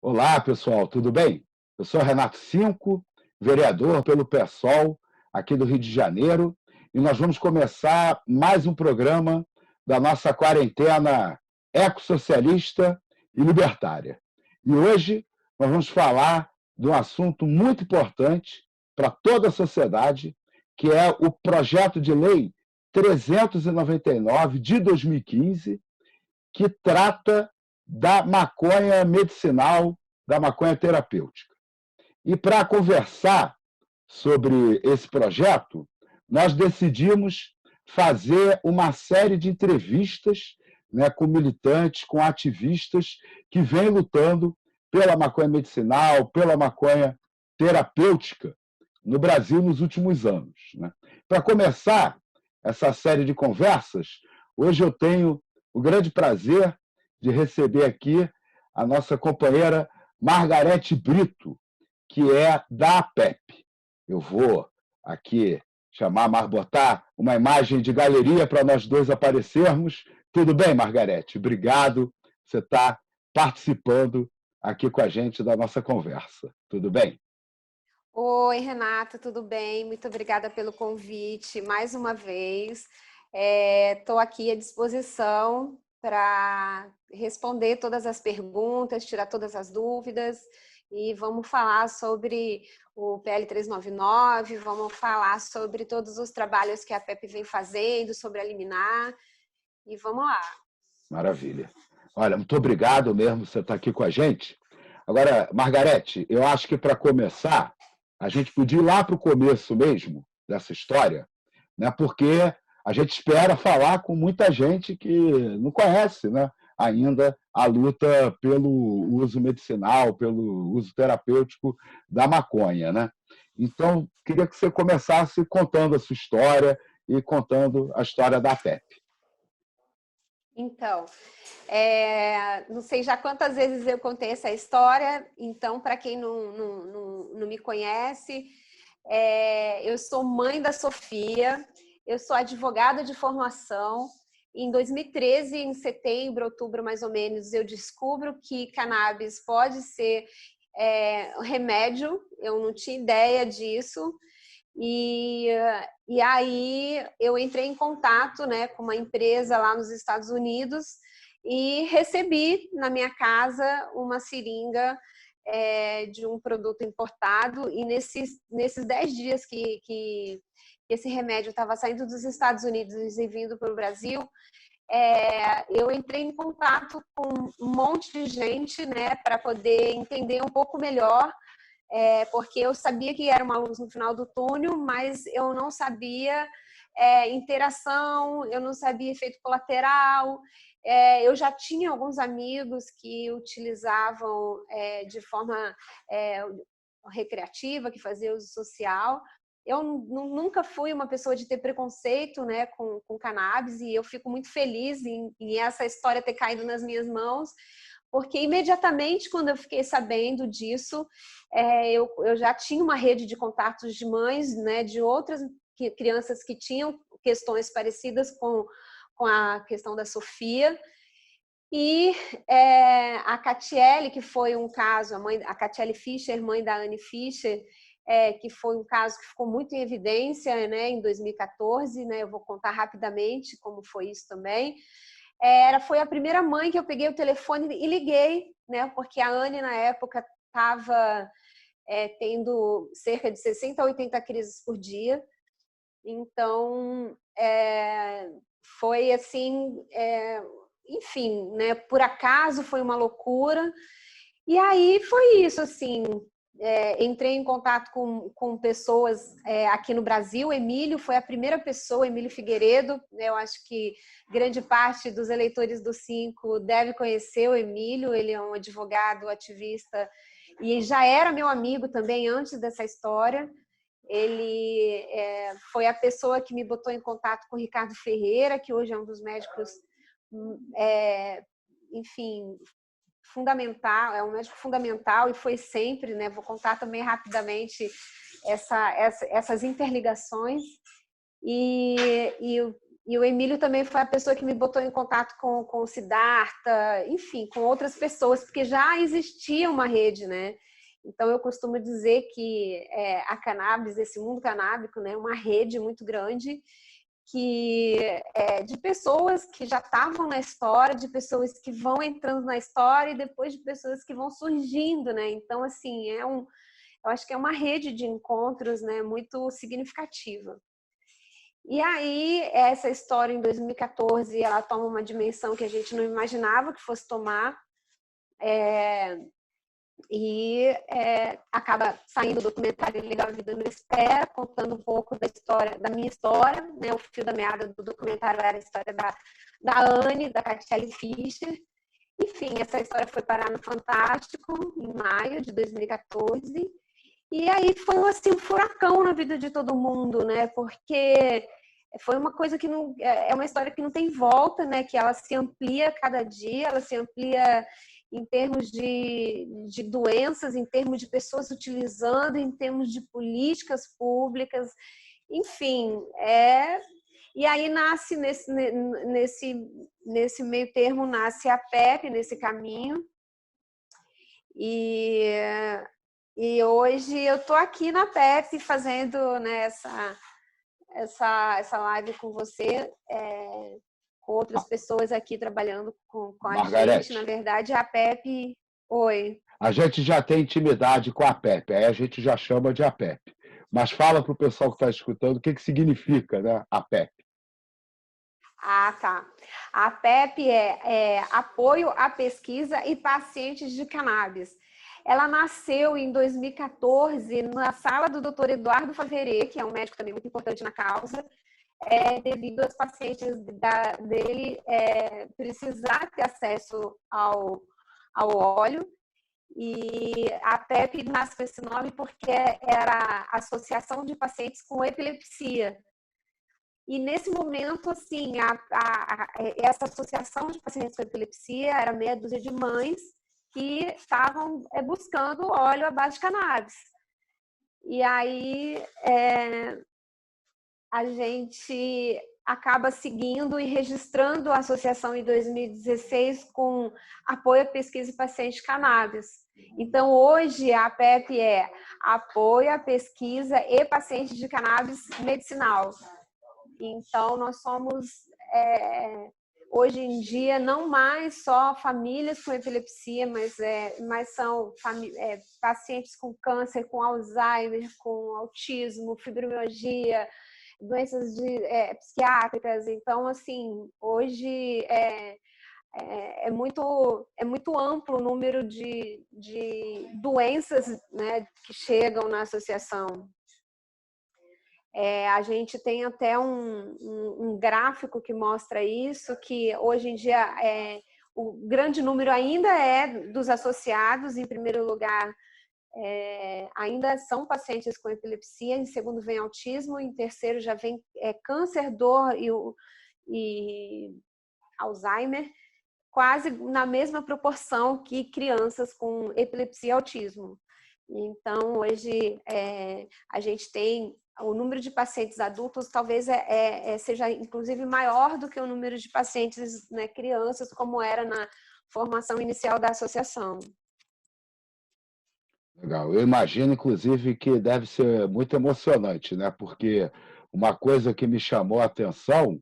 Olá, pessoal, tudo bem? Eu sou Renato Cinco, vereador pelo PSOL, aqui do Rio de Janeiro, e nós vamos começar mais um programa da nossa quarentena ecossocialista e libertária. E hoje nós vamos falar de um assunto muito importante para toda a sociedade, que é o projeto de lei 399 de 2015, que trata da maconha medicinal, da maconha terapêutica. E para conversar sobre esse projeto, nós decidimos fazer uma série de entrevistas, né, com militantes, com ativistas que vêm lutando pela maconha medicinal, pela maconha terapêutica no Brasil nos últimos anos, né? Para começar essa série de conversas, hoje eu tenho o grande prazer de receber aqui a nossa companheira Margarete Brito, que é da APEP. Eu vou aqui botar uma imagem de galeria para nós dois aparecermos. Tudo bem, Margarete? Obrigado. Você está participando aqui com a gente da nossa conversa. Tudo bem? Oi, Renata, tudo bem? Muito obrigada pelo convite mais uma vez. Estou aqui à disposição para responder todas as perguntas, tirar todas as dúvidas e vamos falar sobre o PL 399, vamos falar sobre todos os trabalhos que a PEP vem fazendo, sobre a liminar e vamos lá. Maravilha. Olha, muito obrigado mesmo por você estar aqui com a gente. Agora, Margarete, eu acho que para começar, a gente podia ir lá para o começo mesmo dessa história, né? Porque a gente espera falar com muita gente que não conhece, né, ainda a luta pelo uso medicinal, pelo uso terapêutico da maconha, né? Então, queria que você começasse contando a sua história e contando a história da PEP. Então, não sei já quantas vezes eu contei essa história, então, para quem não me conhece, eu sou mãe da Sofia, eu sou advogada de formação. Em 2013, em setembro, outubro mais ou menos, eu descubro que cannabis pode ser remédio, eu não tinha ideia disso. E aí eu entrei em contato, né, com uma empresa lá nos Estados Unidos e recebi na minha casa uma seringa de um produto importado. E nesses 10 dias que esse remédio estava saindo dos Estados Unidos e vindo para o Brasil, eu entrei em contato com um monte de gente, né, para poder entender um pouco melhor, porque eu sabia que era uma luz no final do túnel, mas eu não sabia interação, eu não sabia efeito colateral. Eu já tinha alguns amigos que utilizavam de forma recreativa, que fazia uso social. Eu nunca fui uma pessoa de ter preconceito, né, com cannabis, e eu fico muito feliz em essa história ter caído nas minhas mãos, porque imediatamente quando eu fiquei sabendo disso, eu já tinha uma rede de contatos de mães, né, de outras crianças que tinham questões parecidas com a questão da Sofia. E a Catiele, que foi um caso, a Catiele Fischer, mãe da Anne Fischer, que foi um caso que ficou muito em evidência, né, em 2014, né, eu vou contar rapidamente como foi isso também. Ela foi a primeira mãe que eu peguei o telefone e liguei, né, porque a Anne, na época, estava tendo cerca de 60 a 80 crises por dia. Então, foi assim, enfim, né, por acaso foi uma loucura. E aí foi isso, assim, entrei em contato com pessoas aqui no Brasil. Emílio foi a primeira pessoa, Emílio Figueiredo, né, eu acho que grande parte dos eleitores do Cinco deve conhecer o Emílio. Ele é um advogado, ativista, e já era meu amigo também antes dessa história. Ele foi a pessoa que me botou em contato com o Ricardo Ferreira, que hoje é um dos médicos, enfim, fundamental, é um médico fundamental e foi sempre, né? Vou contar também rapidamente essas interligações. E E o Emílio também foi a pessoa que me botou em contato com o Siddhartha, enfim, com outras pessoas, porque já existia uma rede, né? Então, eu costumo dizer que a cannabis, esse mundo canábico, né, é uma rede muito grande que de pessoas que já estavam na história, de pessoas que vão entrando na história e depois de pessoas que vão surgindo, né? Então, assim, eu acho que é uma rede de encontros, né, muito significativa. E aí, essa história em 2014, ela toma uma dimensão que a gente não imaginava que fosse tomar. Acaba saindo o documentário Legal a Vida Não Espera, contando um pouco da minha história, né? O fio da meada do documentário era a história da Anne, da Catiele Fischer. Enfim, essa história foi parar no Fantástico em maio de 2014. E aí foi assim, um furacão na vida de todo mundo, né? Porque foi uma coisa que não é uma história que não tem volta, né? Que ela se amplia cada dia, ela se amplia em termos de doenças, em termos de pessoas utilizando, em termos de políticas públicas, enfim, E aí nasce nesse meio termo nasce a PEP nesse caminho. E hoje eu estou aqui na PEP fazendo, né, essa live com você, com outras pessoas aqui trabalhando com a Margarete, gente. Na verdade, a PEP... Oi. a gente já tem intimidade com a PEP, aí a gente já chama de APEP. Mas fala para o pessoal que está escutando o que significa, né, a PEP. Ah, tá. A PEP é Apoio à Pesquisa e Pacientes de Cannabis. Ela nasceu em 2014 na sala do Dr. Eduardo Faveret, que é um médico também muito importante na causa, devido aos pacientes dele precisar ter acesso ao óleo. E a PEP nasce com esse nome porque era a Associação de Pacientes com Epilepsia. E nesse momento, assim, essa associação de pacientes com epilepsia era meia dúzia de mães que estavam buscando óleo à base de cannabis. E aí a gente acaba seguindo e registrando a associação em 2016 com apoio à pesquisa e paciente de cannabis. Então, hoje, a PEP é apoio à pesquisa e paciente de cannabis medicinal. Então, nós somos, hoje em dia, não mais só famílias com epilepsia, mas são pacientes com câncer, com Alzheimer, com autismo, fibromialgia, doenças psiquiátricas. Então, assim, hoje é muito amplo o número de doenças, né, que chegam na associação. A gente tem até um gráfico que mostra isso, que hoje em dia o grande número ainda é dos associados. Em primeiro lugar, ainda são pacientes com epilepsia, em segundo vem autismo, em terceiro já vem câncer, dor e Alzheimer, quase na mesma proporção que crianças com epilepsia e autismo. Então, hoje a gente tem o número de pacientes adultos talvez seja inclusive maior do que o número de pacientes, né, crianças, como era na formação inicial da associação. Legal. Eu imagino, inclusive, que deve ser muito emocionante, né? Porque uma coisa que me chamou a atenção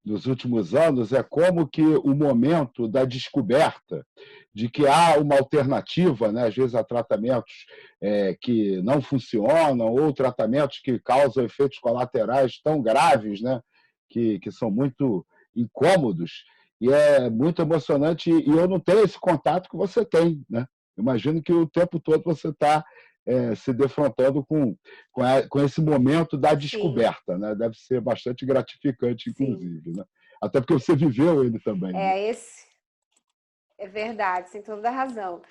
nos últimos anos é como que o momento da descoberta de que há uma alternativa, né, às vezes a tratamentos que não funcionam ou tratamentos que causam efeitos colaterais tão graves, né, que são muito incômodos, e é muito emocionante, e eu não tenho esse contato que você tem, né? Imagino que o tempo todo você está se defrontando com esse momento da descoberta, né? Deve ser bastante gratificante, inclusive, né? Até porque você viveu ele também. Né? É verdade, sem toda a razão.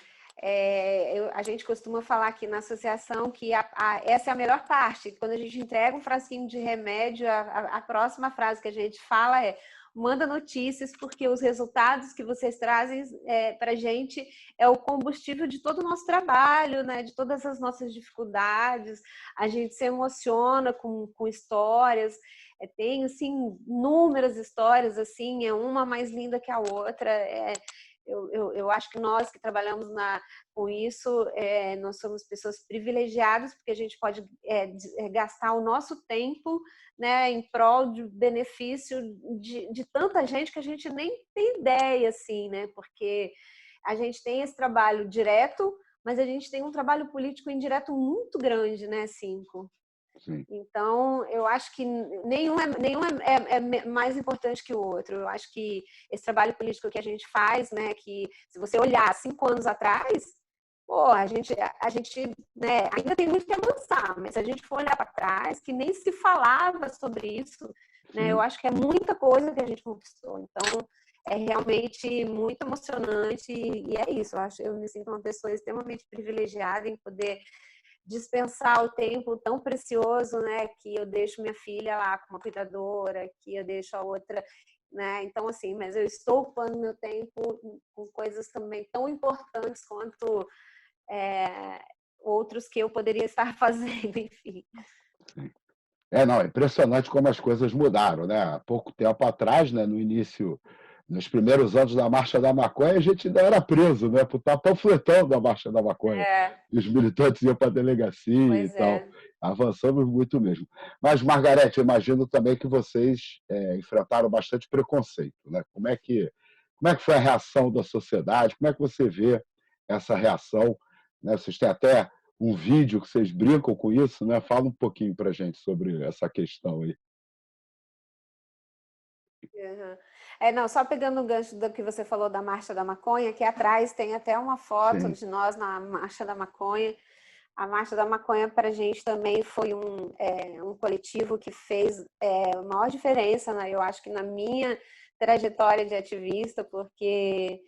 A gente costuma falar aqui na associação que essa é a melhor parte. Quando a gente entrega um frasquinho de remédio, a próxima frase que a gente fala é: manda notícias, porque os resultados que vocês trazem para a gente é o combustível de todo o nosso trabalho, né? De todas as nossas dificuldades. A gente se emociona com histórias. Tem, assim, inúmeras histórias, assim, é uma mais linda que a outra. Eu acho que nós que trabalhamos com isso, nós somos pessoas privilegiadas, porque a gente pode gastar o nosso tempo, né, em prol de benefício de tanta gente que a gente nem tem ideia, assim, né, porque a gente tem esse trabalho direto, mas a gente tem um trabalho político indireto muito grande, né, Cinco? Sim. Então, eu acho que nenhum é mais importante que o outro. Eu acho que esse trabalho político que a gente faz, né, que se você olhar 5 anos atrás, pô, a gente né, ainda tem muito que avançar, mas se a gente for olhar para trás, que nem se falava sobre isso, né, eu acho que é muita coisa que a gente conquistou. Então, é realmente muito emocionante e é isso. Eu me sinto uma pessoa extremamente privilegiada em poder dispensar o tempo tão precioso, né, que eu deixo minha filha lá com uma cuidadora, que eu deixo a outra, né, então assim, mas eu estou ocupando meu tempo com coisas também tão importantes quanto outros que eu poderia estar fazendo, enfim. Sim. Não, é impressionante como as coisas mudaram, né? Há pouco tempo atrás, né, no início, nos primeiros anos da Marcha da Maconha, a gente ainda era preso, né, por estar panfletando a Marcha da Maconha. E os militantes iam para a delegacia e Pois tal. é. Avançamos muito mesmo. Mas, Margarete, eu imagino também que vocês enfrentaram bastante preconceito, né? Como é que foi a reação da sociedade? Como é que você vê essa reação? Né? Vocês têm até um vídeo que vocês brincam com isso, né? Fala um pouquinho para a gente sobre essa questão aí. Uhum. Não, só pegando o gancho do que você falou da Marcha da Maconha, aqui atrás tem até uma foto Sim, de nós na Marcha da Maconha. A Marcha da Maconha para a gente também foi um coletivo que fez a maior diferença, né? Eu acho que na minha trajetória de ativista, porque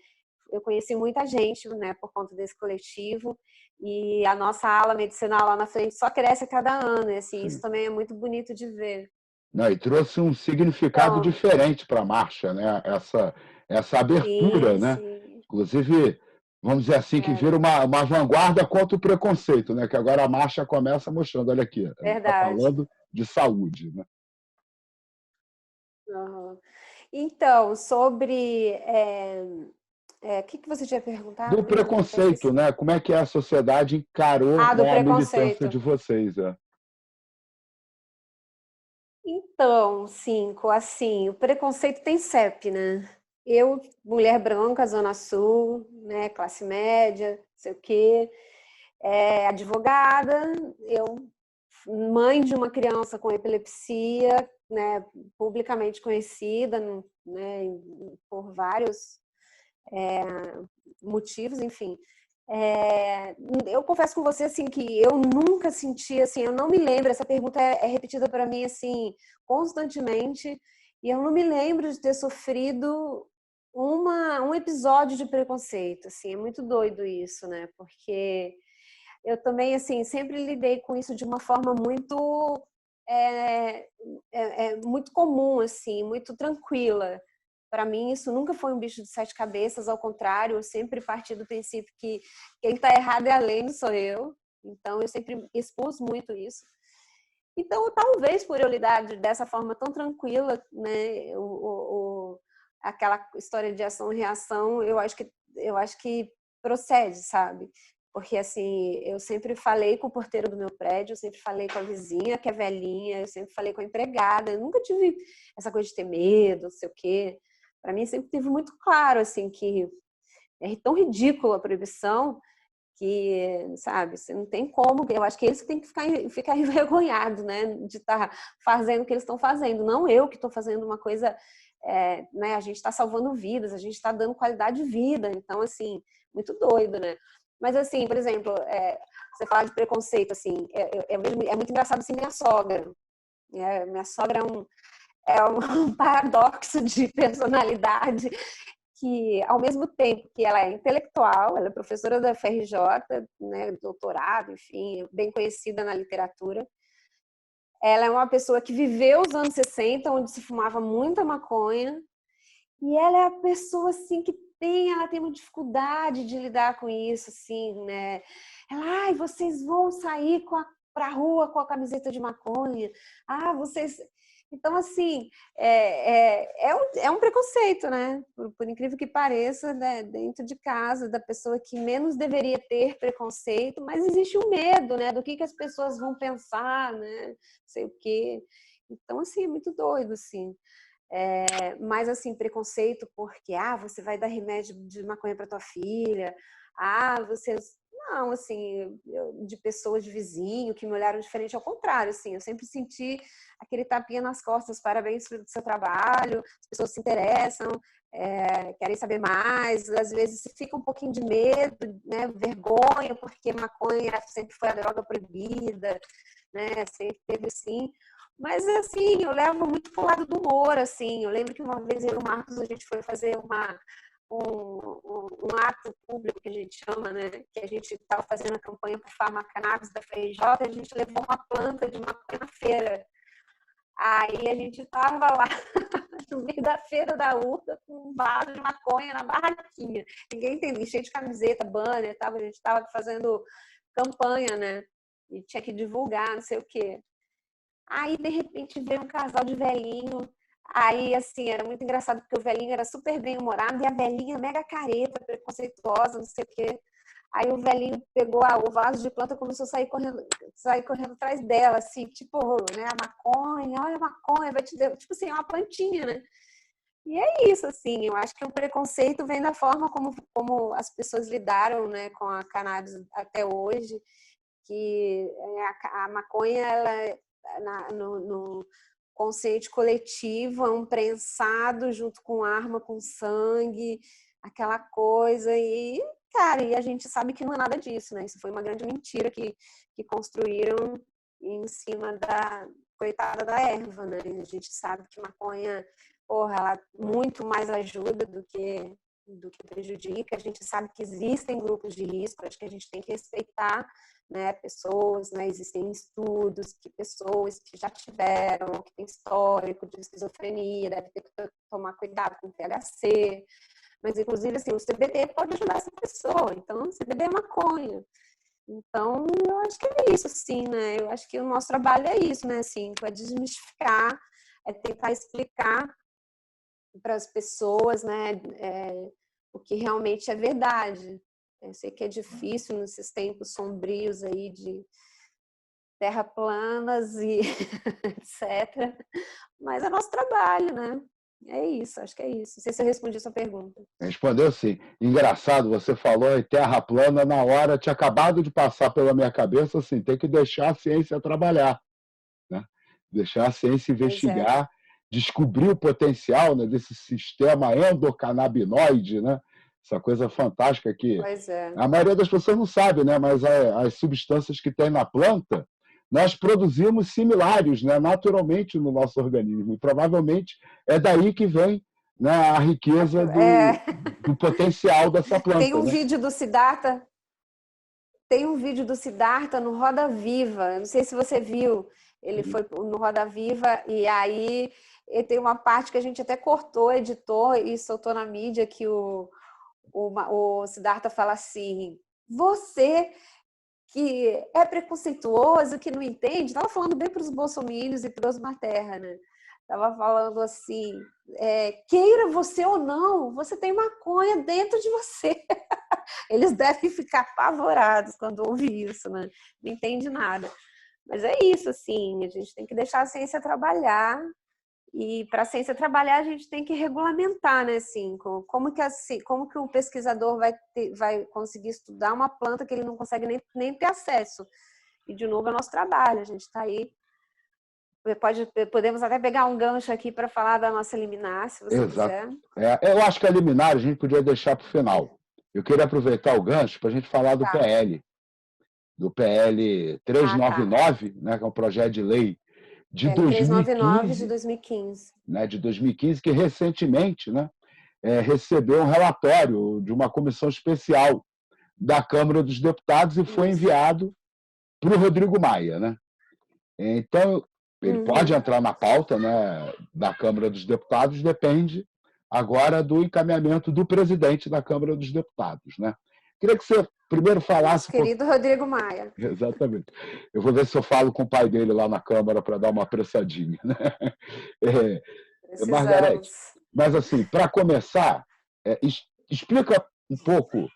eu conheci muita gente, né, por conta desse coletivo, e a nossa ala medicinal lá na frente só cresce a cada ano, e assim, isso sim. também é muito bonito de ver. Não, e trouxe um significado Então, diferente para a marcha, né? Essa abertura, sim, né? sim, Inclusive, vamos dizer assim, que vira uma vanguarda contra o preconceito, né? Que agora a marcha começa mostrando, olha aqui, a gente está verdade. falando de saúde, né? Uhum. Então, sobre. O que você tinha Do perguntado mesmo? Eu até preconceito, esqueci. né? Como é que a sociedade encarou, Ah, do né, a militância preconceito. de vocês? É? Então, Cinco, assim, o preconceito tem CEP, né? Eu, mulher branca, Zona Sul, né, classe média, não sei o quê, advogada, eu, mãe de uma criança com epilepsia, né, publicamente conhecida, né, por vários motivos, enfim. Eu confesso com você assim que eu nunca senti assim, eu não me lembro, essa pergunta é repetida para mim assim constantemente e eu não me lembro de ter sofrido um episódio de preconceito, assim, é muito doido isso, né? Porque eu também assim sempre lidei com isso de uma forma é, muito comum, assim, muito tranquila. Para mim, isso nunca foi um bicho de 7 cabeças, ao contrário, eu sempre parti do princípio que quem está errado é a lei, não sou eu. Então, eu sempre expus muito isso. Então, talvez por eu lidar dessa forma tão tranquila, né, aquela história de ação e reação, eu acho que procede, sabe? Porque, assim, eu sempre falei com o porteiro do meu prédio, eu sempre falei com a vizinha, que é velhinha, eu sempre falei com a empregada, eu nunca tive essa coisa de ter medo, não sei o quê. Para mim, sempre teve muito claro, assim, que é tão ridícula a proibição que, sabe, você não tem como, eu acho que eles que têm que ficar envergonhados, né, de estar fazendo o que eles estão fazendo, não eu que estou fazendo uma coisa, né, a gente está salvando vidas, a gente está dando qualidade de vida, então, assim, muito doido, né. Mas, assim, por exemplo, você fala de preconceito, assim, é muito engraçado, assim, minha sogra é um paradoxo de personalidade que, ao mesmo tempo que ela é intelectual, ela é professora da FRJ, né, doutorado, enfim, bem conhecida na literatura, ela é uma pessoa que viveu os anos 60, onde se fumava muita maconha, e ela é a pessoa, assim, ela tem uma dificuldade de lidar com isso, assim, né? Ela, ai, vocês vão sair pra rua com a camiseta de maconha. Ah, vocês... Então, assim, é um preconceito, né? Por incrível que pareça, né? Dentro de casa, da pessoa que menos deveria ter preconceito, mas existe um medo, né? Do que as pessoas vão pensar, né? Sei o quê. Então, assim, é muito doido, assim. Mas, assim, preconceito porque, você vai dar remédio de maconha para tua filha, você... Não, assim, de pessoas de vizinho que me olharam diferente, ao contrário, assim, eu sempre senti aquele tapinha nas costas, parabéns pelo seu trabalho, as pessoas se interessam, querem saber mais, às vezes fica um pouquinho de medo, né, vergonha, porque maconha sempre foi a droga proibida, né, sempre teve assim, mas assim, eu levo muito pro lado do humor, assim, eu lembro que uma vez eu e o Marcos, a gente foi fazer um ato público que a gente chama, né? Que a gente estava fazendo a campanha para o Farmacannabis da FRJ, a gente levou uma planta de maconha na feira. Aí a gente estava lá no meio da feira da URGA com um vaso de maconha na barraquinha. Ninguém entendia, cheio de camiseta, banner, a gente estava fazendo campanha, né? E tinha que divulgar, não sei o quê. Aí, de repente, veio um casal de velhinho. Aí, assim, era muito engraçado, porque o velhinho era super bem-humorado e a velhinha mega careta, preconceituosa, não sei o quê. Aí o velhinho pegou o vaso de planta e começou a sair correndo atrás dela, assim, tipo, né, a maconha, olha a maconha, vai te dar, tipo assim, é uma plantinha, né? E é isso, assim, eu acho que o preconceito vem da forma como as pessoas lidaram, né, com a cannabis até hoje, que a maconha, ela, no consciente coletivo, é um prensado junto com arma, com sangue, aquela coisa, e, cara, e a gente sabe que não é nada disso, né? Isso foi uma grande mentira que construíram em cima da coitada da erva, né? A gente sabe que maconha, porra, ela muito mais ajuda do que prejudica. A gente sabe que existem grupos de risco, acho que a gente tem que respeitar, né, pessoas, né, existem estudos que pessoas que já tiveram, que têm histórico de esquizofrenia, devem ter que tomar cuidado com o THC, mas inclusive assim, o CBD pode ajudar essa pessoa, então o CBD é maconha. Então, eu acho que é isso, sim, né? Eu acho que o nosso trabalho é isso, né? Assim, é desmistificar, é tentar explicar para as pessoas, né, o que realmente é verdade. Eu sei que é difícil nesses tempos sombrios aí de terra planas e etc. Mas é nosso trabalho, né? É isso, acho que é isso. Não sei se eu respondi a sua pergunta. Respondeu sim. Engraçado, você falou em terra plana na hora, tinha acabado de passar pela minha cabeça assim, tem que deixar a ciência trabalhar, né? Deixar a ciência investigar, descobrir o potencial, né, desse sistema endocannabinoide, né? Essa coisa fantástica que a maioria das pessoas não sabe, né? Mas as substâncias que tem na planta, nós produzimos similares, né, naturalmente no nosso organismo. E provavelmente é daí que vem, né, a riqueza do potencial dessa planta. Tem um né? vídeo do Siddhartha. Tem um vídeo do Siddhartha no Roda Viva. Não sei se você viu. Ele foi no Roda Viva e aí tem uma parte que a gente até cortou, editou e soltou na mídia que o Siddhartha fala assim: você que é preconceituoso, que não entende, estava falando bem para os bolsominions e para os Materra, né? Estava falando assim, queira você ou não, você tem maconha dentro de você. Eles devem ficar apavorados quando ouvem isso, né? Não entende nada. Mas é isso, assim, a gente tem que deixar a ciência trabalhar. E para a ciência trabalhar, a gente tem que regulamentar, né? Assim, como que o pesquisador vai conseguir estudar uma planta que ele não consegue nem ter acesso? E, de novo, é nosso trabalho. A gente está aí. Podemos até pegar um gancho aqui para falar da nossa liminar, se você quiser. Eu acho que a liminar a gente podia deixar para o final. Eu queria aproveitar o gancho para a gente falar do PL. Do PL 399, né, que é um projeto de lei de 399 de 2015. Né, de 2015, que recentemente, né, recebeu um relatório de uma comissão especial da Câmara dos Deputados e foi enviado para o Rodrigo Maia. Né? Então, ele pode entrar na pauta, né, da Câmara dos Deputados, depende agora do encaminhamento do presidente da Câmara dos Deputados. Né? Queria que você primeiro falasse... Querido Rodrigo Maia. Exatamente. Eu vou ver se eu falo com o pai dele lá na Câmara para dar uma apressadinha. Né? Margarete, mas assim, para começar, explica um pouco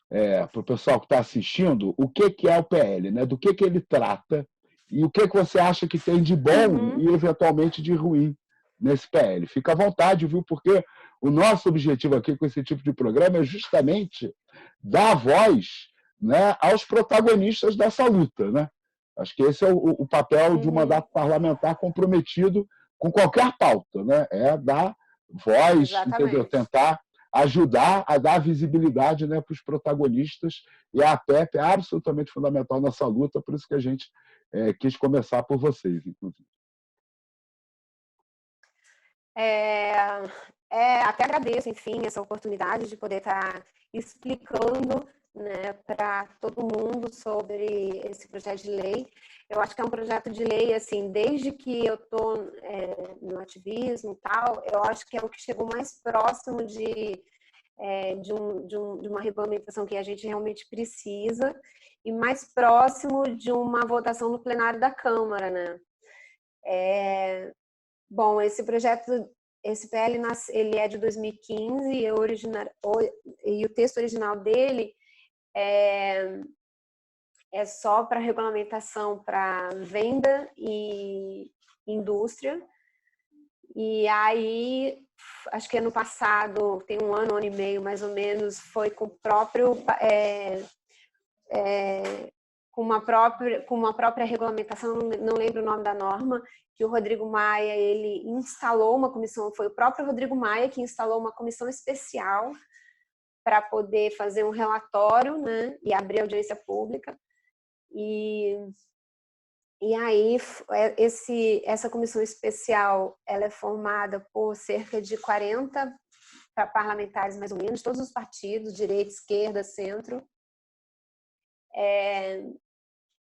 para o pessoal que está assistindo o que é o PL, né? Do que ele trata e o que você acha que tem de bom e, eventualmente, de ruim nesse PL. Fica à vontade, viu? Porque o nosso objetivo aqui com esse tipo de programa é justamente dar voz, né, aos protagonistas dessa luta. Né? Acho que esse é o papel de um mandato parlamentar comprometido com qualquer pauta, né? É dar voz, entendeu? Tentar ajudar a dar visibilidade, né, para os protagonistas, e a APEP é absolutamente fundamental nessa luta, por isso que a gente quis começar por vocês, inclusive. Até agradeço, enfim, essa oportunidade de poder estar explicando, né, para todo mundo sobre esse projeto de lei. Eu acho que é um projeto de lei, assim, desde que eu estou no ativismo e tal, eu acho que é o que chegou mais próximo de uma regulamentação que a gente realmente precisa e mais próximo de uma votação no plenário da Câmara, né? Bom, esse projeto, esse PL, ele é de 2015 e o texto original dele é só para regulamentação para venda e indústria. E aí, acho que ano passado, tem um ano e meio mais ou menos, foi com o próprio com uma própria regulamentação, não lembro o nome da norma, que o Rodrigo Maia, ele instalou uma comissão, foi o próprio Rodrigo Maia que instalou uma comissão especial para poder fazer um relatório, né, e abrir audiência pública. E aí, essa comissão especial, ela é formada por cerca de 40 parlamentares, mais ou menos, todos os partidos, direita, esquerda, centro.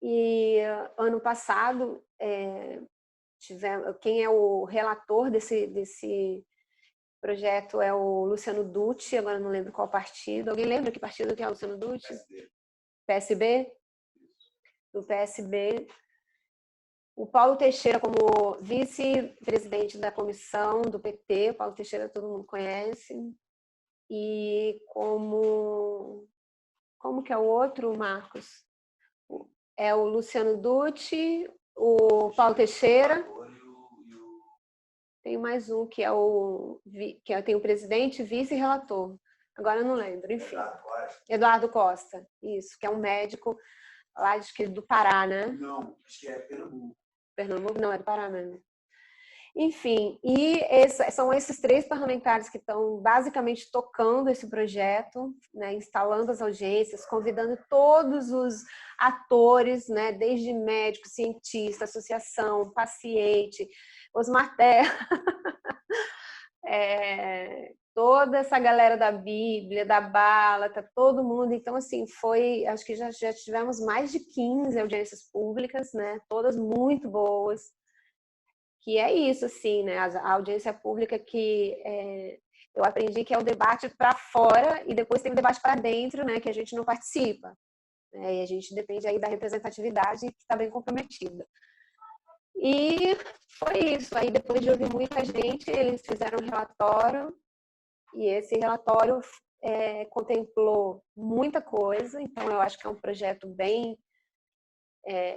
E ano passado, quem é o relator desse projeto é o Luciano Dutti, agora não lembro qual partido. Alguém lembra que partido que é o Luciano Dutti? PSB? Do PSB. O Paulo Teixeira como vice-presidente da comissão do PT, o Paulo Teixeira todo mundo conhece. E como que é o outro, Marcos? É o Luciano Dutti, o Paulo Teixeira. Tem mais um que tem o presidente, vice e relator. Agora eu não lembro, enfim. Eduardo Costa, isso, que é um médico lá do Pará, né? Não, acho que é Pernambuco. Pernambuco não, é do Pará mesmo. Enfim, e são esses 3 parlamentares que estão basicamente tocando esse projeto, né, instalando as audiências, convidando todos os atores, né, desde médico, cientista, associação, paciente, Osmar Terra, toda essa galera da Bíblia, da Bala, tá todo mundo. Então, assim, acho que já tivemos mais de 15 audiências públicas, né, todas muito boas. Que é isso, assim, né? A audiência pública que eu aprendi que é o debate para fora e depois tem o debate para dentro, né? Que a gente não participa. Né? E a gente depende aí da representatividade que está bem comprometida. E foi isso. Aí depois de ouvir muita gente, eles fizeram um relatório e esse relatório contemplou muita coisa. Então, eu acho que é um projeto bem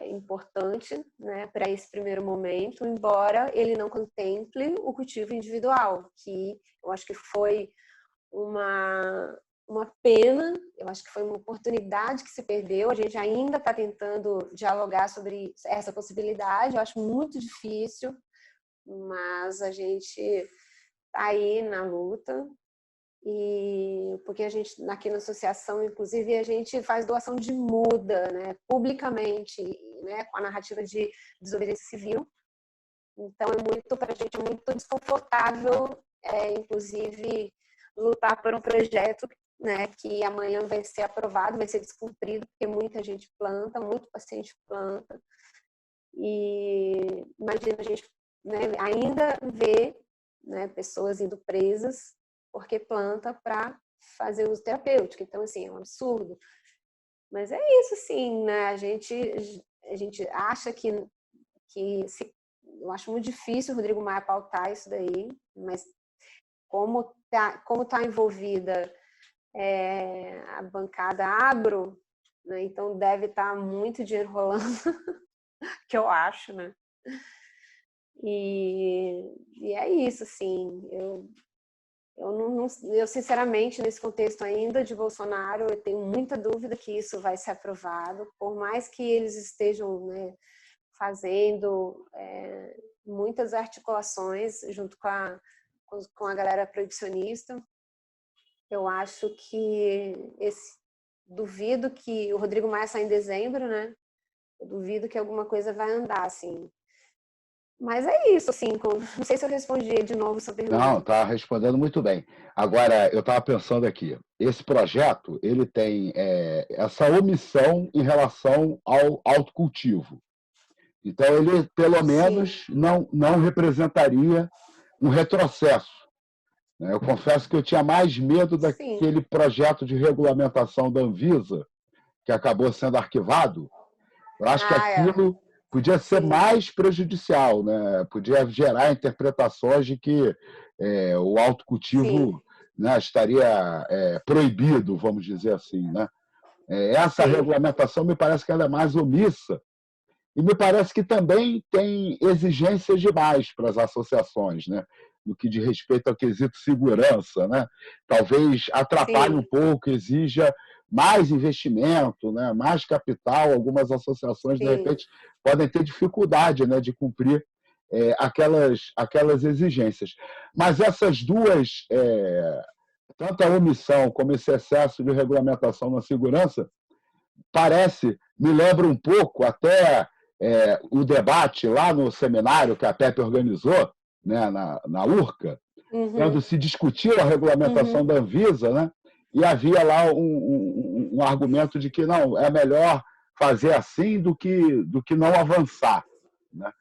importante, né, para esse primeiro momento, embora ele não contemple o cultivo individual, que eu acho que foi uma pena, eu acho que foi uma oportunidade que se perdeu. A gente ainda está tentando dialogar sobre essa possibilidade, eu acho muito difícil, mas a gente está aí na luta. E porque a gente aqui na associação, inclusive, a gente faz doação de muda, né, publicamente, né, com a narrativa de desobediência civil. Então para a gente é muito desconfortável, inclusive lutar por um projeto, né, que amanhã vai ser aprovado, vai ser descumprido, porque muita gente planta, muito paciente planta. E imagina a gente, né, ainda ver, né, pessoas indo presas porque planta para fazer uso terapêutico. Então, assim, é um absurdo. Mas é isso, sim, né? A gente acha eu acho muito difícil o Rodrigo Maia pautar isso daí, mas como tá envolvida a bancada agro, né? Então deve estar muito dinheiro rolando, que eu acho, né? E é isso, assim, eu sinceramente, nesse contexto ainda de Bolsonaro, eu tenho muita dúvida que isso vai ser aprovado, por mais que eles estejam, né, fazendo muitas articulações junto com a galera proibicionista. Eu acho que duvido que o Rodrigo Maia sai em dezembro, né? Eu duvido que alguma coisa vai andar, assim. Mas é isso, assim, não sei se eu respondi de novo sua pergunta. Não, está respondendo muito bem. Agora, eu estava pensando aqui, esse projeto, ele tem essa omissão em relação ao autocultivo. Então, ele, pelo menos, não representaria um retrocesso. Eu confesso que eu tinha mais medo daquele projeto de regulamentação da Anvisa, que acabou sendo arquivado. Eu acho que aquilo podia ser mais prejudicial, né? Podia gerar interpretações de que o autocultivo, né, estaria proibido, vamos dizer assim, né? Essa regulamentação me parece que ela é mais omissa e me parece que também tem exigências demais para as associações, né? No que diz respeito ao quesito segurança, né? Talvez atrapalhe um pouco, exija mais investimento, né? Mais capital. Algumas associações, de repente, podem ter dificuldade, né, de cumprir aquelas exigências. Mas essas duas, tanto a omissão como esse excesso de regulamentação na segurança, me lembra um pouco até o debate lá no seminário que a PEP organizou, né, na URCA, quando se discutiu a regulamentação da Anvisa, né, e havia lá um argumento de que não, é melhor fazer assim do que não avançar, né?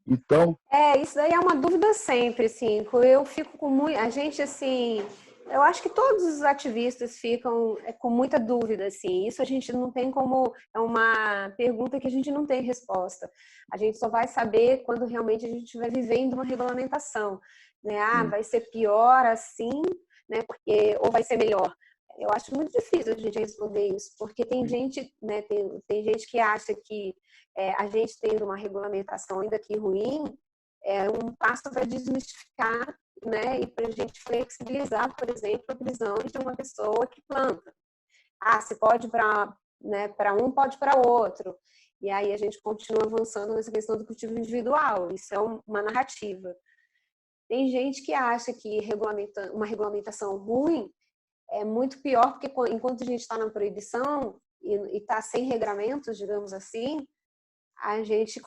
Então... isso daí é uma dúvida sempre, assim, eu fico com muito... A gente, assim... Eu acho que todos os ativistas ficam com muita dúvida, assim. Isso a gente não tem como... É uma pergunta que a gente não tem resposta. A gente só vai saber quando realmente a gente estiver vivendo uma regulamentação, né? Vai ser pior assim, né? Ou vai ser melhor. Eu acho muito difícil a gente responder isso, porque tem gente, né? Tem gente que acha que a gente tendo uma regulamentação ainda que ruim, um passo para desmistificar, né, e para a gente flexibilizar, por exemplo, a visão de uma pessoa que planta. Se pode para, né, para um, pode para outro. E aí a gente continua avançando nessa questão do cultivo individual. Isso é uma narrativa. Tem gente que acha que uma regulamentação ruim é muito pior, porque enquanto a gente está na proibição e está sem regramentos, digamos assim, a gente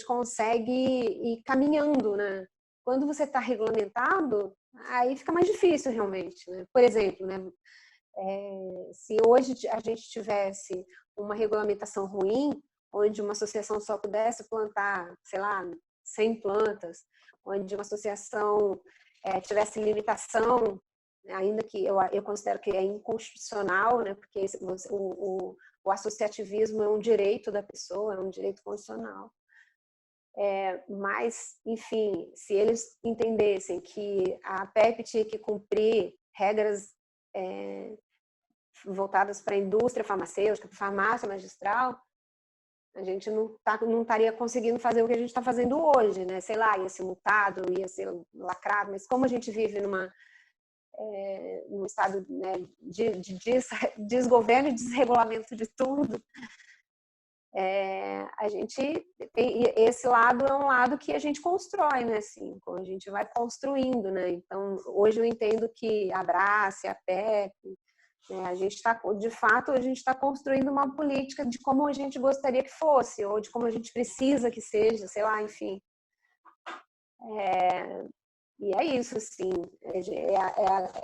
consegue ir caminhando, né? Quando você está regulamentado, aí fica mais difícil realmente, né? Por exemplo, né? Se hoje a gente tivesse uma regulamentação ruim, onde uma associação só pudesse plantar, sei lá, 100 plantas, onde uma associação tivesse limitação, ainda que eu considero que é inconstitucional, né? Porque o associativismo é um direito da pessoa, é um direito constitucional. Mas, enfim, se eles entendessem que a PEP tinha que cumprir regras voltadas para a indústria farmacêutica, para a farmácia magistral, a gente não estaria conseguindo fazer o que a gente está fazendo hoje, né? Sei lá, ia ser multado, ia ser lacrado, mas como a gente vive num estado, né, de desgoverno e desregulamento de tudo, a gente tem, esse lado é um lado que a gente constrói, né, assim, a gente vai construindo, né, então hoje eu entendo que a Abrace, a PEP, né, a gente está construindo uma política de como a gente gostaria que fosse, ou de como a gente precisa que seja, sei lá, enfim. E é isso, assim, é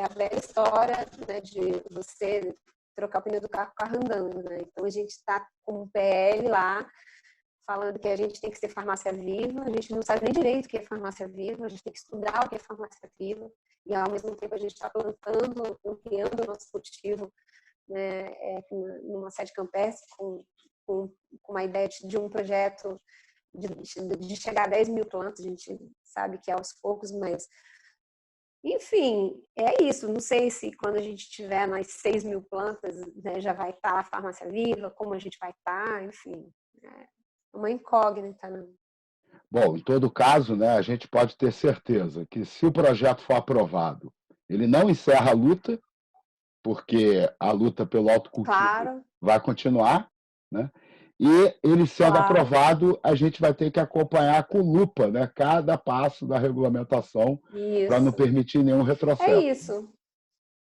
a velha história, né, de você trocar o pneu do carro andando, né? Então a gente está com o PL lá falando que a gente tem que ser farmácia viva, a gente não sabe nem direito o que é farmácia viva, a gente tem que estudar o que é farmácia viva, e ao mesmo tempo a gente está plantando, ampliando o nosso cultivo, né, numa sede campestre, com uma ideia de um projeto de chegar a 10 mil plantas. A gente sabe que é aos poucos, mas enfim, é isso. Não sei se quando a gente tiver nas 6 mil plantas, né, já vai estar a farmácia viva, como a gente vai estar, enfim, é uma incógnita, né? Bom, em todo caso, né, a gente pode ter certeza que se o projeto for aprovado, ele não encerra a luta, porque a luta pelo autocultivo Claro, vai continuar, né? E ele sendo claro. aprovado, a gente vai ter que acompanhar com lupa, né, cada passo da regulamentação para não Isso. permitir nenhum É retrocesso. isso.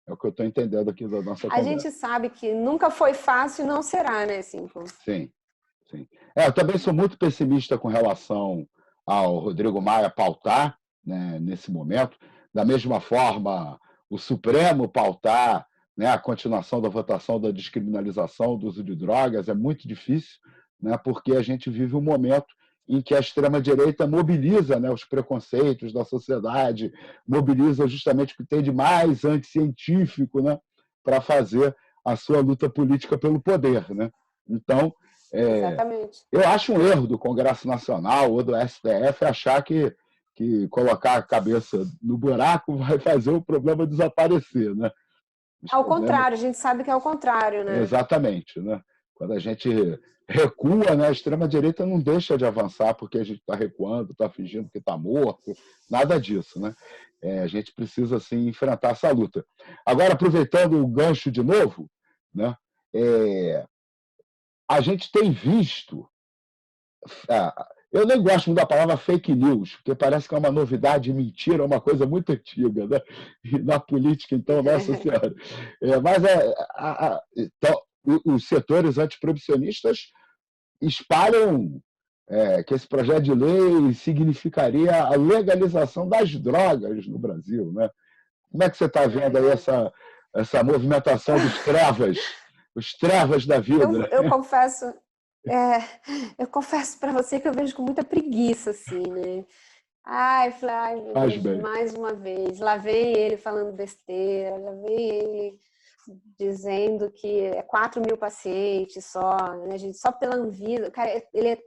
É o que eu estou entendendo aqui da nossa A conversa. gente sabe que nunca foi fácil e não será, né, Cinco? Sim, sim. Eu também sou muito pessimista com relação ao Rodrigo Maia pautar, né, nesse momento. Da mesma forma, o Supremo pautar, né, a continuação da votação da descriminalização do uso de drogas é muito difícil, né, porque a gente vive um momento em que a extrema-direita mobiliza, né, os preconceitos da sociedade, mobiliza justamente o que tem de mais anticientífico, né, para fazer a sua luta política pelo poder. Né? Então, Exatamente. eu acho um erro do Congresso Nacional ou do STF achar que colocar a cabeça no buraco vai fazer o problema desaparecer. Né? Ao contrário, a gente sabe que é ao contrário, né? Exatamente. Né? Quando a gente recua, né, a extrema-direita não deixa de avançar porque a gente está recuando, está fingindo que está morto, nada disso. Né? A gente precisa, assim, enfrentar essa luta. Agora, aproveitando o gancho de novo, né, a gente tem visto... eu nem gosto muito da palavra fake news, porque parece que é uma novidade, mentira, é uma coisa muito antiga, né? E na política, então, nossa senhora. Mas então, os setores antiproibicionistas espalham que esse projeto de lei significaria a legalização das drogas no Brasil. Né? Como é que você está vendo aí essa movimentação dos trevas, os trevas da vida? Eu confesso... eu confesso para você que eu vejo com muita preguiça, assim, né? Ai, meu Deus, mais uma vez. Lá vem ele falando besteira, lá vem ele dizendo que é 4 mil pacientes só, né, gente? Só pela Anvisa. Cara, ele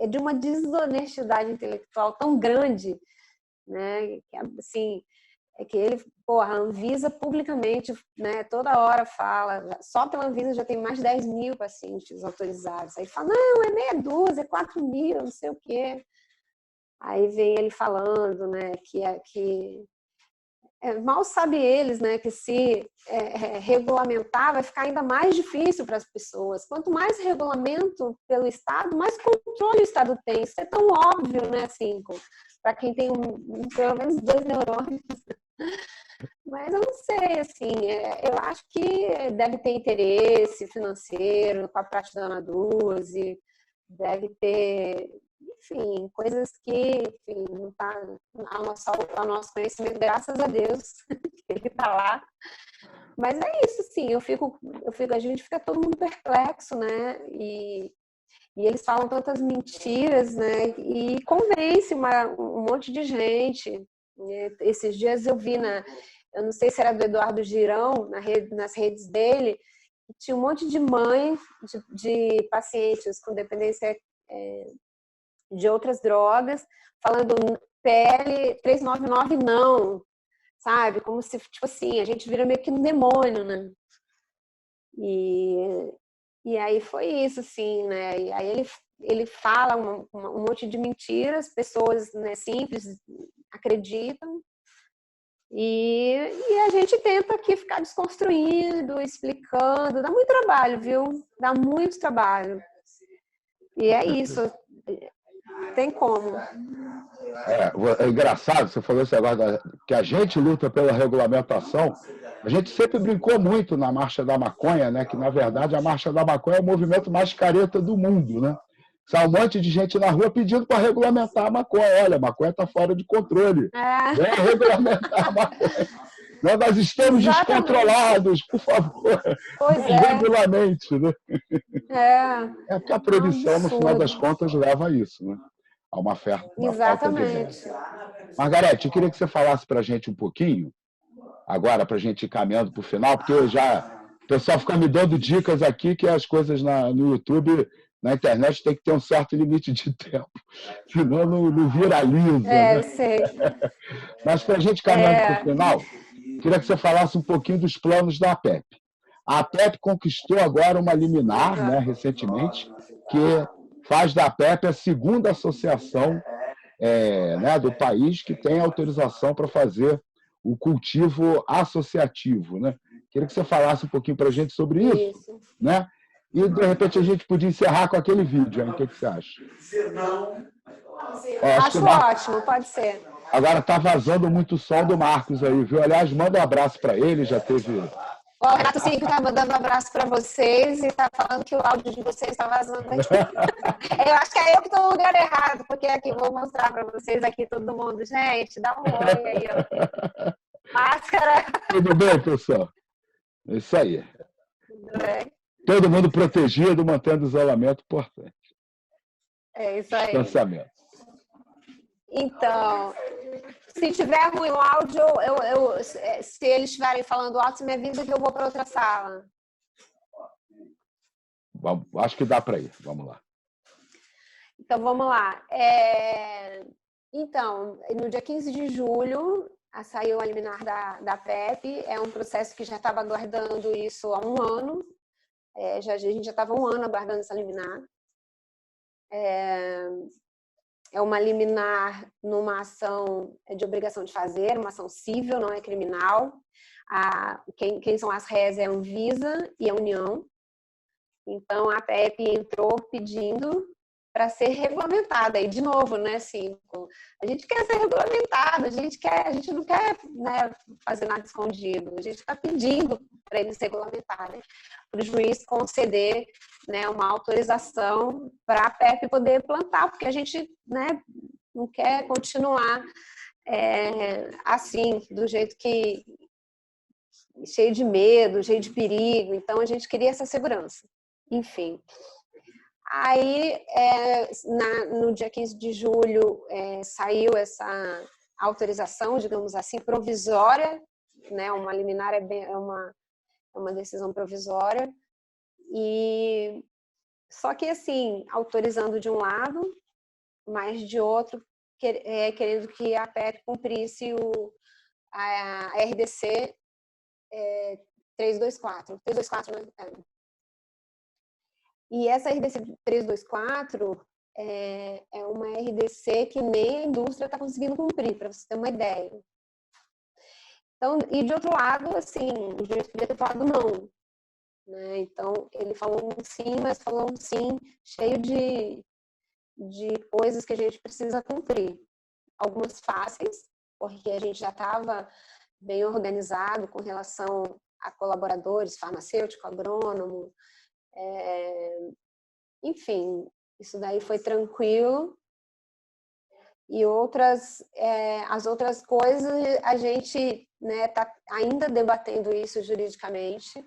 é de uma desonestidade intelectual tão grande, né? Que, assim, é que ele, porra, a Anvisa publicamente, né, toda hora fala, só pela Anvisa já tem mais de 10 mil pacientes autorizados. Aí fala, não, é meia dúzia, é 4 mil, não sei o quê. Aí vem ele falando, né, que mal sabe eles, né, que se regulamentar vai ficar ainda mais difícil para as pessoas. Quanto mais regulamento pelo Estado, mais controle o Estado tem. Isso é tão óbvio, né, assim, para quem tem pelo menos 2 neurônios. Mas eu não sei, assim, eu acho que deve ter interesse financeiro com a prática da Ana Dulce, deve ter, enfim, coisas que, enfim, não está ao nosso conhecimento, graças a Deus, que ele está lá. Mas é isso, sim, a gente fica todo mundo perplexo, né? E eles falam tantas mentiras, né? E convence um monte de gente. Esses dias eu vi eu não sei se era do Eduardo Girão, nas redes dele, tinha um monte de mães de pacientes com dependência de outras drogas, falando PL 399 não, sabe? Como se, tipo assim, a gente vira meio que um demônio, né? E aí foi isso, assim, né? E aí ele fala um monte de mentiras, pessoas, né, simples acreditam, e a gente tenta aqui ficar desconstruindo, explicando. Dá muito trabalho, viu? Dá muito trabalho. E é isso. Tem como. É engraçado, você falou esse negócio que a gente luta pela regulamentação. A gente sempre brincou muito na Marcha da Maconha, né? Que, na verdade, a Marcha da Maconha é o movimento mais careta do mundo, né? Sai um monte de gente na rua pedindo para regulamentar a maconha. Olha, a maconha está fora de controle. Vem regulamentar a maconha. Nós estamos Exatamente. descontrolados, por favor. Pois Nos é. regulamente, né? É porque a proibição, no final das Absurdo. contas, leva a isso, né? A uma falta de regra. Exatamente. Margarete, eu queria que você falasse para a gente um pouquinho, agora, para a gente ir caminhando para o final, porque o pessoal fica me dando dicas aqui que as coisas no YouTube, na internet, tem que ter um certo limite de tempo, senão não viraliza. Eu Né? sei. Mas para a gente caminhando para o final, queria que você falasse um pouquinho dos planos da APEP. A APEP conquistou agora uma liminar, né, recentemente, que faz da APEP a segunda associação né, do país que tem autorização para fazer o cultivo associativo. Né? Queria que você falasse um pouquinho para a gente sobre isso. Né? E, de repente, a gente podia encerrar com aquele vídeo. Hein? O que você acha? Acho ótimo, pode ser. Agora está vazando muito som do Marcos aí, viu? Aliás, manda um abraço para ele, já teve... O Renato Cinco está mandando um abraço para vocês e está falando que o áudio de vocês está vazando aqui. Eu acho que é eu que estou no lugar errado, porque aqui vou mostrar para vocês aqui todo mundo. Gente, dá um oi aí, ó. Máscara. Tudo bem, pessoal? É isso aí. Tudo bem. Todo mundo protegido, mantendo o isolamento importante. É isso aí. Distanciamento. Então, se tiver ruim o áudio, se eles estiverem falando alto, você me avisa que eu vou para outra sala. Acho que dá para ir. Vamos lá. Então, vamos lá. Então, no dia 15 de julho, saiu a liminar da PEP. É um processo que já estava aguardando isso há um ano. A gente já estava um ano aguardando essa liminar. É uma liminar numa ação de obrigação de fazer, uma ação civil, não é criminal. Quem são as réis é a Anvisa e a União. Então, a PEP entrou pedindo para ser regulamentada. E, de novo, né, assim, a gente quer ser regulamentada, a gente não quer, né, fazer nada escondido, a gente está pedindo para eles regulamentarem, para o juiz conceder, né, uma autorização para a PEP poder plantar, porque a gente, né, não quer continuar assim, do jeito que cheio de medo, cheio de perigo. Então, a gente queria essa segurança. Enfim. Aí, no dia 15 de julho, saiu essa autorização, digamos assim, provisória, né? Uma liminar é uma decisão provisória, e só que, assim, autorizando de um lado, mas de outro, querendo que a PEP cumprisse a RDC 324, né? E essa RDC 324 é uma RDC que nem a indústria está conseguindo cumprir, para você ter uma ideia. Então, e de outro lado, assim, o juiz podia ter falado não. Né? Então, ele falou um sim, mas falou um sim cheio de coisas que a gente precisa cumprir. Algumas fáceis, porque a gente já estava bem organizado com relação a colaboradores, farmacêutico, agrônomo, enfim, isso daí foi tranquilo. E as outras coisas, a gente, né, tá ainda debatendo isso juridicamente.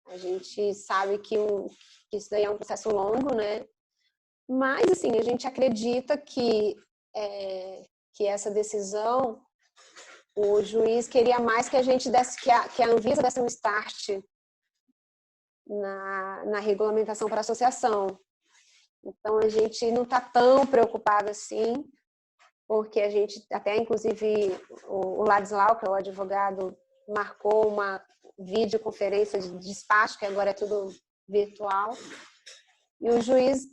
A gente sabe que isso daí é um processo longo, né? Mas, assim, a gente acredita que essa decisão, o juiz queria mais que a gente desse, que a Anvisa desse um start na regulamentação para a associação. Então, a gente não está tão preocupado assim, porque a gente, até inclusive, o Ladislau, que é o advogado, marcou uma videoconferência de despacho, que agora é tudo virtual, e o juiz,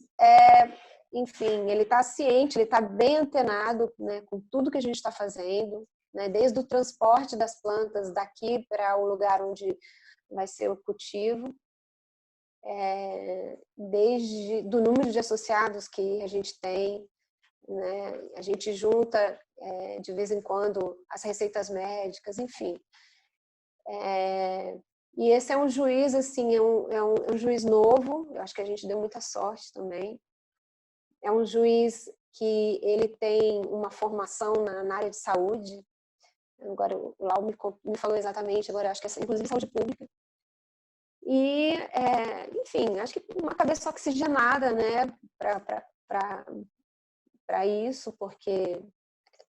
enfim, ele está ciente, ele está bem antenado, né, com tudo que a gente está fazendo, né, desde o transporte das plantas daqui para o lugar onde vai ser o cultivo, desde do número de associados que a gente tem, né, a gente junta de vez em quando as receitas médicas, enfim. E esse é um juiz, assim, é um juiz novo, eu acho que a gente deu muita sorte também. É um juiz que ele tem uma formação na área de saúde, Agora o Lau me falou exatamente, agora acho que é inclusive saúde pública. E, enfim, acho que uma cabeça oxigenada, né, para isso, porque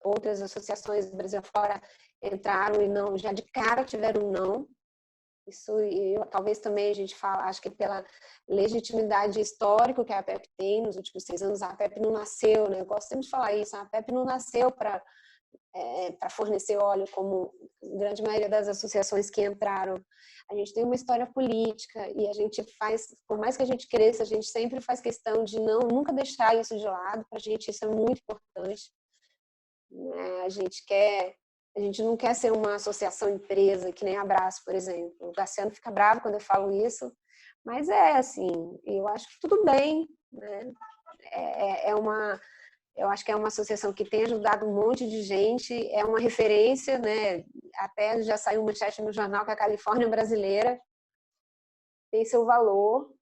outras associações do Brasil fora entraram e não, já de cara tiveram não. Isso, talvez também a gente fala, acho que pela legitimidade histórica que a APEP tem nos últimos 6 anos, a APEP não nasceu, né? Eu gosto sempre de falar isso, a APEP não nasceu para fornecer óleo, como a grande maioria das associações que entraram. A gente tem uma história política e a gente faz, por mais que a gente cresça, a gente sempre faz questão de nunca deixar isso de lado. Para a gente isso é muito importante. A gente não quer ser uma associação empresa, que nem a Abraço, por exemplo. O Graciano fica bravo quando eu falo isso, mas assim, eu acho que tudo bem, né? Eu acho que é uma associação que tem ajudado um monte de gente, é uma referência, né? Até já saiu uma manchete no jornal que a Califórnia brasileira tem seu valor,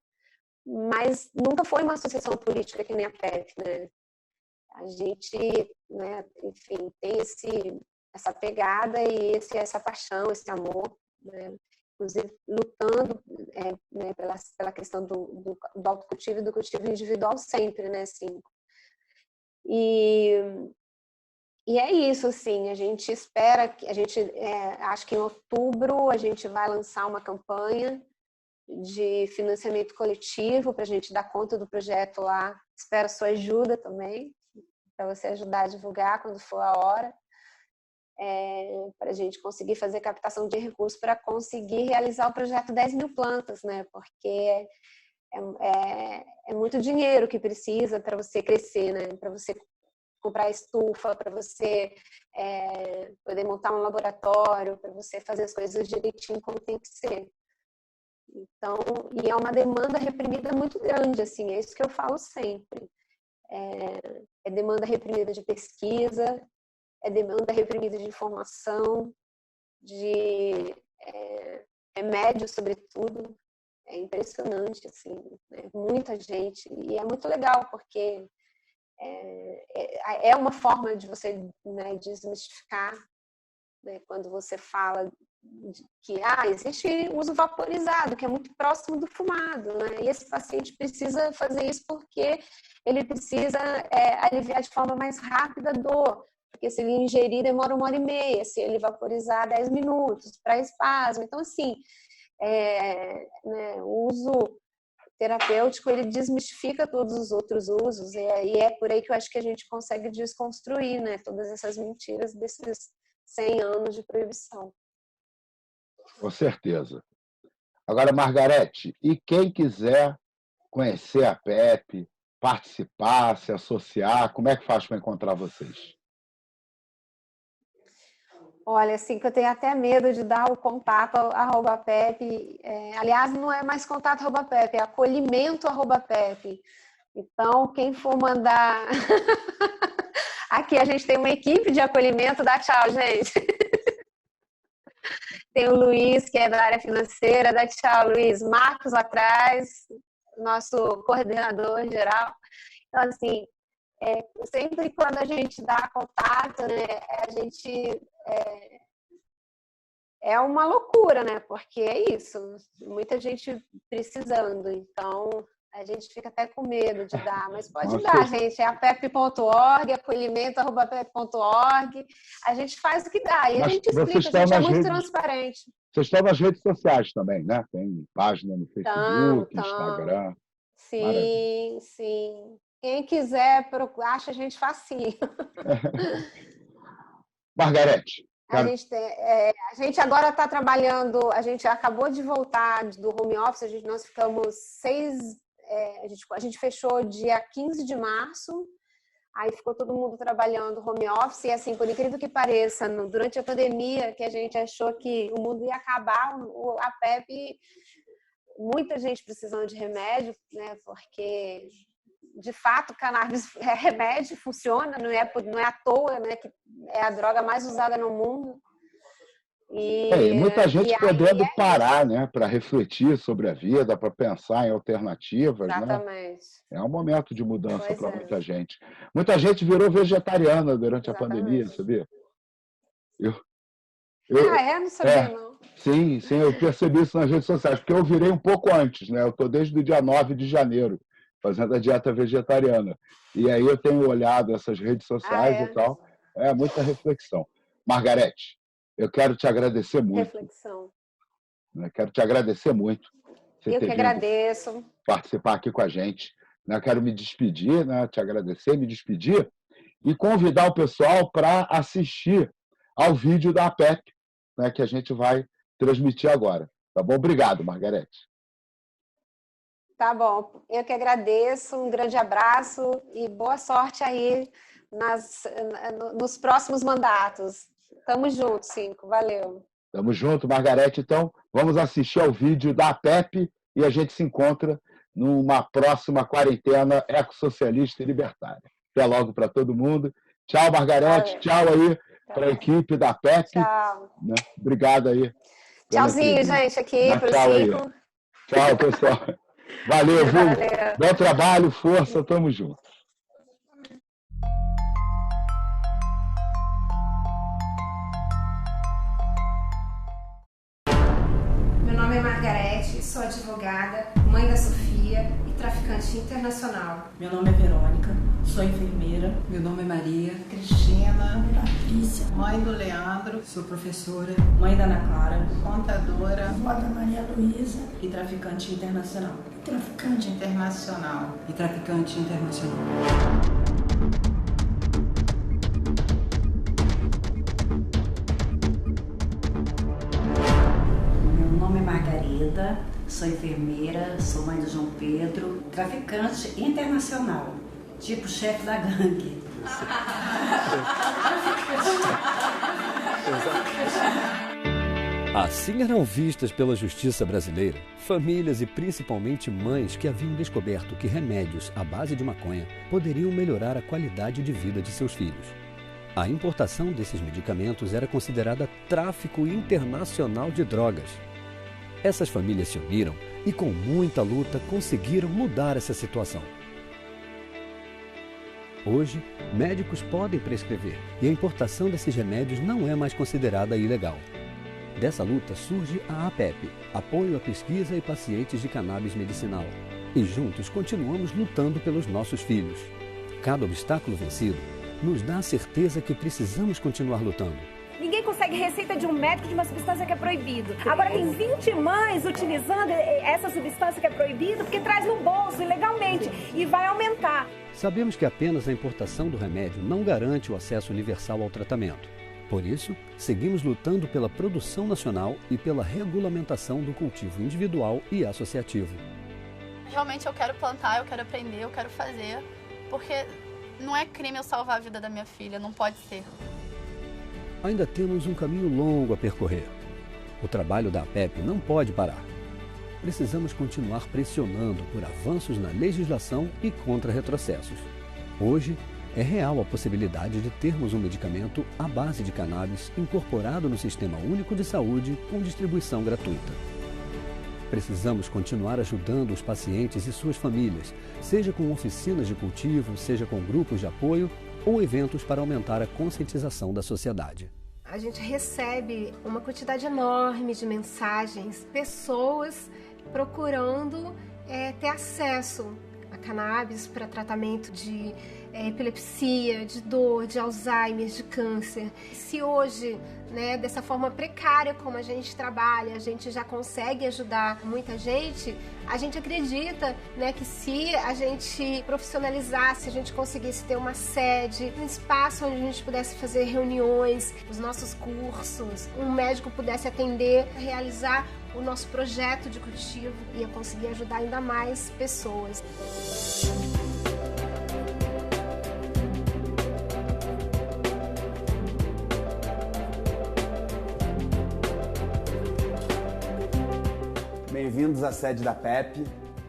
mas nunca foi uma associação política que nem a PEP, né? A gente, né, enfim, tem essa pegada e essa paixão, esse amor, né? Inclusive lutando né, pela questão do autocultivo e do cultivo individual sempre, né? Assim, e é isso, assim, a gente espera, acho que em outubro a gente vai lançar uma campanha de financiamento coletivo para a gente dar conta do projeto lá. Espero sua ajuda também, para você ajudar a divulgar quando for a hora, para a gente conseguir fazer captação de recursos para conseguir realizar o projeto 10 mil plantas, né? Porque é muito dinheiro que precisa para você crescer, né? Para você comprar estufa, para você poder montar um laboratório, para você fazer as coisas direitinho como tem que ser. Então, e é uma demanda reprimida muito grande, assim, é isso que eu falo sempre. É demanda reprimida de pesquisa, é demanda reprimida de informação, de remédio, sobretudo. É impressionante, assim, né? Muita gente, e é muito legal, porque é uma forma de você, né, desmistificar, né, quando você fala que existe uso vaporizado, que é muito próximo do fumado, né? E esse paciente precisa fazer isso porque ele precisa aliviar de forma mais rápida a dor, porque se ele ingerir demora 1h30, se ele vaporizar 10 minutos para espasmo. Então, assim, né, o uso terapêutico, ele desmistifica todos os outros usos, e é por aí que eu acho que a gente consegue desconstruir, né, todas essas mentiras desses 100 anos de proibição. Com certeza. Agora, Margarete, e quem quiser conhecer a PEP, participar, se associar, como é que faz para encontrar vocês? Olha, assim, que eu tenho até medo de dar o contato @PEP. Aliás, não é mais contato @PEP, é acolhimento @PEP. Então, quem for mandar... Aqui a gente tem uma equipe de acolhimento, dá tchau, gente. Tem o Luiz, que é da área financeira, dá tchau, Luiz. Marcos lá atrás, nosso coordenador geral. Então, assim, sempre quando a gente dá contato, né, a gente... É uma loucura, né? Porque é isso, muita gente precisando, então a gente fica até com medo de dar, mas pode dar, gente, é apep.org, acolhimento@apep.org, a gente faz o que dá, e a gente explica, a gente é muito transparente. Vocês estão nas redes sociais também, né? Tem página no Facebook, Instagram. Sim, maravilha. Sim. Quem quiser, acha a gente facinho. Margarete. A gente agora está trabalhando, a gente acabou de voltar do home office, nós ficamos 6, a gente fechou dia 15 de março, aí ficou todo mundo trabalhando home office, e assim, por incrível que pareça, durante a pandemia, que a gente achou que o mundo ia acabar, a PEP, muita gente precisando de remédio, né, porque... De fato, cannabis é remédio, funciona, não é à toa, né, que é a droga mais usada no mundo. E muita gente podendo parar, né, para refletir sobre a vida, para pensar em alternativas. Exatamente. Né? É um momento de mudança para muita gente. Muita gente virou vegetariana durante a pandemia, sabia? Não sabia não. Sim, eu percebi isso nas redes sociais, porque eu virei um pouco antes, né? Eu estou desde o dia 9 de janeiro, fazendo a dieta vegetariana. E aí eu tenho olhado essas redes sociais e tal. É muita reflexão. Margarete, eu quero te agradecer muito. Reflexão. Quero te agradecer muito. Eu que agradeço. Participar aqui com a gente. Quero me despedir, te agradecer, me despedir e convidar o pessoal para assistir ao vídeo da APEP, que a gente vai transmitir agora. Tá bom? Obrigado, Margarete. Tá bom. Eu que agradeço. Um grande abraço e boa sorte aí nos próximos mandatos. Tamo junto, Cinco. Valeu. Tamo junto, Margarete. Então, vamos assistir ao vídeo da APEP e a gente se encontra numa próxima quarentena ecossocialista e libertária. Até logo para todo mundo. Tchau, Margarete. Tchau aí para a equipe da APEP. Tchau. Obrigado aí. Tchauzinho, gente, aqui pro Cinco. Tchau, pessoal. Valeu, viu? Bom trabalho, força, tamo junto. Meu nome é Margarete, sou advogada, mãe da Sofia e traficante internacional. Meu nome é Verônica, sou enfermeira. Meu nome é Maria Cristina, Patrícia, mãe do Leandro, sou professora, mãe da Ana Clara, contadora, avó da Maria Luísa e traficante internacional. Traficante internacional. E traficante internacional. Meu nome é Margarida, sou enfermeira, sou mãe do João Pedro, traficante internacional, tipo chefe da gangue. Assim eram vistas pela justiça brasileira famílias e principalmente mães que haviam descoberto que remédios à base de maconha poderiam melhorar a qualidade de vida de seus filhos. A importação desses medicamentos era considerada tráfico internacional de drogas. Essas famílias se uniram e, com muita luta, conseguiram mudar essa situação. Hoje, médicos podem prescrever e a importação desses remédios não é mais considerada ilegal. Dessa luta surge a APEP, Apoio à Pesquisa e Pacientes de Cannabis Medicinal. E juntos continuamos lutando pelos nossos filhos. Cada obstáculo vencido nos dá a certeza que precisamos continuar lutando. Ninguém consegue receita de um médico de uma substância que é proibido. Agora tem 20 mães utilizando essa substância que é proibida porque traz no bolso ilegalmente e vai aumentar. Sabemos que apenas a importação do remédio não garante o acesso universal ao tratamento. Por isso, seguimos lutando pela produção nacional e pela regulamentação do cultivo individual e associativo. Realmente eu quero plantar, eu quero aprender, eu quero fazer, porque não é crime eu salvar a vida da minha filha, não pode ser. Ainda temos um caminho longo a percorrer. O trabalho da APEP não pode parar. Precisamos continuar pressionando por avanços na legislação e contra retrocessos. Hoje, é real a possibilidade de termos um medicamento à base de cannabis incorporado no Sistema Único de Saúde com distribuição gratuita. Precisamos continuar ajudando os pacientes e suas famílias, seja com oficinas de cultivo, seja com grupos de apoio ou eventos para aumentar a conscientização da sociedade. A gente recebe uma quantidade enorme de mensagens, pessoas procurando ter acesso a cannabis para tratamento de epilepsia, de dor, de Alzheimer, de câncer. Se hoje, dessa forma precária como a gente trabalha, a gente já consegue ajudar muita gente, a gente acredita, que se a gente profissionalizasse, a gente conseguisse ter uma sede, um espaço onde a gente pudesse fazer reuniões, os nossos cursos, um médico pudesse atender, realizar o nosso projeto de cultivo, ia conseguir ajudar ainda mais pessoas. Bem-vindos à sede da APEP.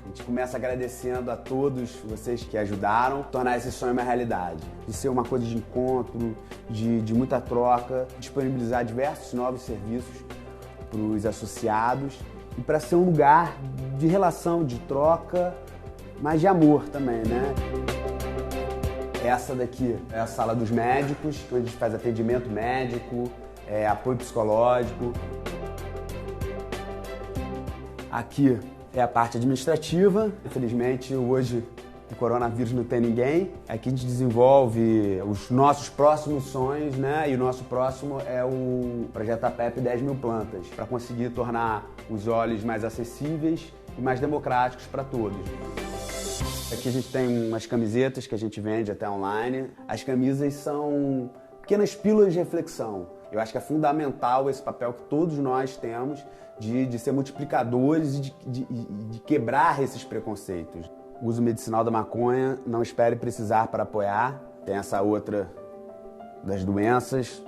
A gente começa agradecendo a todos vocês que ajudaram a tornar esse sonho uma realidade. De ser uma coisa de encontro, de muita troca, disponibilizar diversos novos serviços para os associados e para ser um lugar de relação, de troca, mas de amor também, Essa daqui é a sala dos médicos, onde a gente faz atendimento médico, apoio psicológico. Aqui é a parte administrativa. Infelizmente, hoje o coronavírus não tem ninguém. Aqui a gente desenvolve os nossos próximos sonhos, né? E o nosso próximo é o projeto APEP 10 mil plantas, para conseguir tornar os óleos mais acessíveis e mais democráticos para todos. Aqui a gente tem umas camisetas que a gente vende até online. As camisas são pequenas pílulas de reflexão. Eu acho que é fundamental esse papel que todos nós temos de ser multiplicadores e de quebrar esses preconceitos. O uso medicinal da maconha, não espere precisar para apoiar. Tem essa outra das doenças,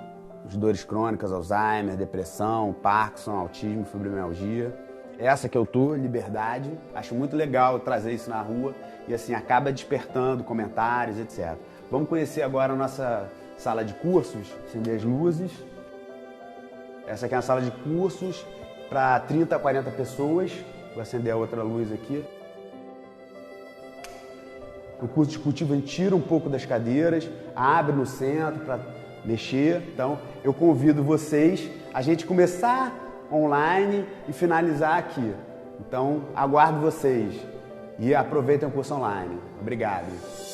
as dores crônicas, Alzheimer, depressão, Parkinson, autismo, fibromialgia. Essa que eu tô, liberdade. Acho muito legal trazer isso na rua e assim acaba despertando comentários, etc. Vamos conhecer agora a nossa sala de cursos, acender as luzes. Essa aqui é a sala de cursos para 30 a 40 pessoas. Vou acender a outra luz aqui. O curso de cultivo a gente tira um pouco das cadeiras, abre no centro para mexer. Então eu convido vocês a gente começar online e finalizar aqui. Então aguardo vocês e aproveitem o curso online. Obrigado.